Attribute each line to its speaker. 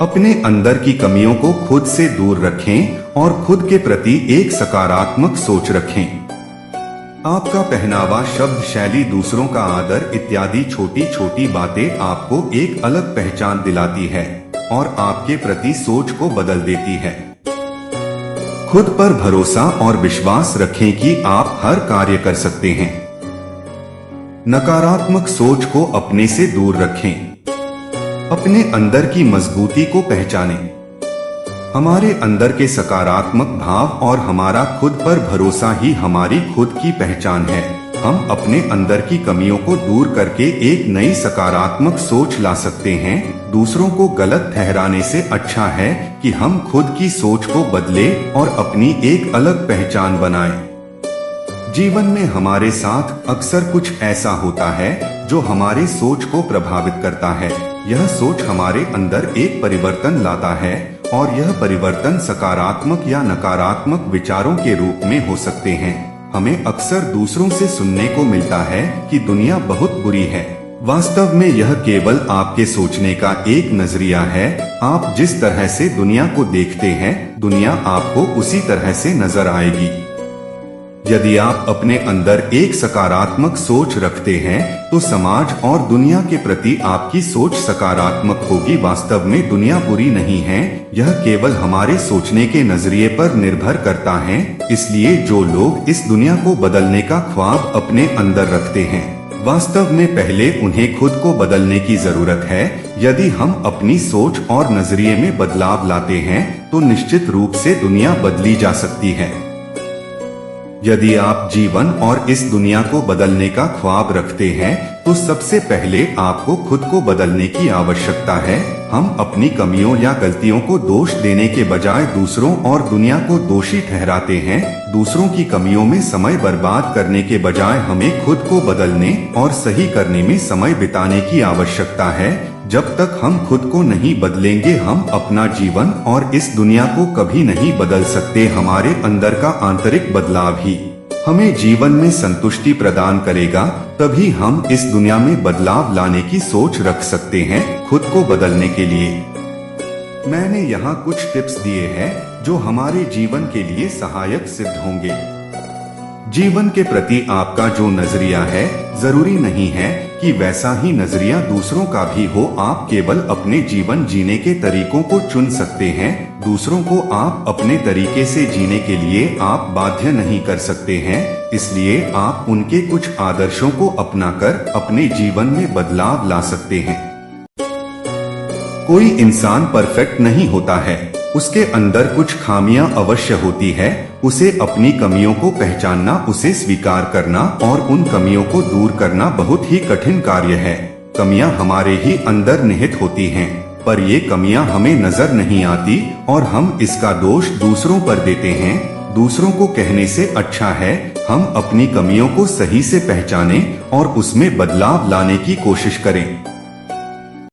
Speaker 1: अपने अंदर की कमियों को खुद से दूर रखें और खुद के प्रति एक सकारात्मक सोच रखें। आपका पहनावा, शब्द शैली, दूसरों का आदर इत्यादि छोटी छोटी बातें आपको एक अलग पहचान दिलाती है और आपके प्रति सोच को बदल देती है। खुद पर भरोसा और विश्वास रखें कि आप हर कार्य कर सकते हैं। नकारात्मक सोच को अपने से दूर रखें। अपने अंदर की मजबूती को पहचानें। हमारे अंदर के सकारात्मक भाव और हमारा खुद पर भरोसा ही हमारी खुद की पहचान है। हम अपने अंदर की कमियों को दूर करके एक नई सकारात्मक सोच ला सकते हैं। दूसरों को गलत ठहराने से अच्छा है कि हम खुद की सोच को बदले और अपनी एक अलग पहचान बनाएं। जीवन में हमारे साथ अक्सर कुछ ऐसा होता है जो हमारी सोच को प्रभावित करता है। यह सोच हमारे अंदर एक परिवर्तन लाता है और यह परिवर्तन सकारात्मक या नकारात्मक विचारों के रूप में हो सकते हैं। हमें अक्सर दूसरों से सुनने को मिलता है कि दुनिया बहुत बुरी है। वास्तव में यह केवल आपके सोचने का एक नजरिया है। आप जिस तरह से दुनिया को देखते हैं, दुनिया आपको उसी तरह से नजर आएगी। यदि आप अपने अंदर एक सकारात्मक सोच रखते हैं तो समाज और दुनिया के प्रति आपकी सोच सकारात्मक होगी। वास्तव में दुनिया बुरी नहीं है, यह केवल हमारे सोचने के नजरिए पर निर्भर करता है। इसलिए जो लोग इस दुनिया को बदलने का ख्वाब अपने अंदर रखते हैं, वास्तव में पहले उन्हें खुद को बदलने की जरूरत है। यदि हम अपनी सोच और नजरिए में बदलाव लाते हैं तो निश्चित रूप से दुनिया बदली जा सकती है। यदि आप जीवन और इस दुनिया को बदलने का ख्वाब रखते हैं तो सबसे पहले आपको खुद को बदलने की आवश्यकता है। हम अपनी कमियों या गलतियों को दोष देने के बजाय दूसरों और दुनिया को दोषी ठहराते हैं। दूसरों की कमियों में समय बर्बाद करने के बजाय हमें खुद को बदलने और सही करने में समय बिताने की आवश्यकता है। जब तक हम खुद को नहीं बदलेंगे, हम अपना जीवन और इस दुनिया को कभी नहीं बदल सकते। हमारे अंदर का आंतरिक बदलाव ही हमें जीवन में संतुष्टि प्रदान करेगा। तभी हम इस दुनिया में बदलाव लाने की सोच रख सकते हैं। खुद को बदलने के लिए मैंने यहाँ कुछ टिप्स दिए हैं जो हमारे जीवन के लिए सहायक सिद्ध होंगे। जीवन के प्रति आपका जो नजरिया है, जरूरी नहीं है कि वैसा ही नजरिया दूसरों का भी हो। आप केवल अपने जीवन जीने के तरीकों को चुन सकते हैं। दूसरों को आप अपने तरीके से जीने के लिए आप बाध्य नहीं कर सकते हैं। इसलिए आप उनके कुछ आदर्शों को अपनाकर अपने जीवन में बदलाव ला सकते हैं। कोई इंसान परफेक्ट नहीं होता है, उसके अंदर कुछ खामियां अवश्य होती है। उसे अपनी कमियों को पहचानना, उसे स्वीकार करना और उन कमियों को दूर करना बहुत ही कठिन कार्य है। कमियां हमारे ही अंदर निहित होती हैं, पर ये कमियां हमें नजर नहीं आती और हम इसका दोष दूसरों पर देते हैं। दूसरों को कहने से अच्छा है हम अपनी कमियों को सही से पहचानें और उसमें बदलाव लाने की कोशिश करें।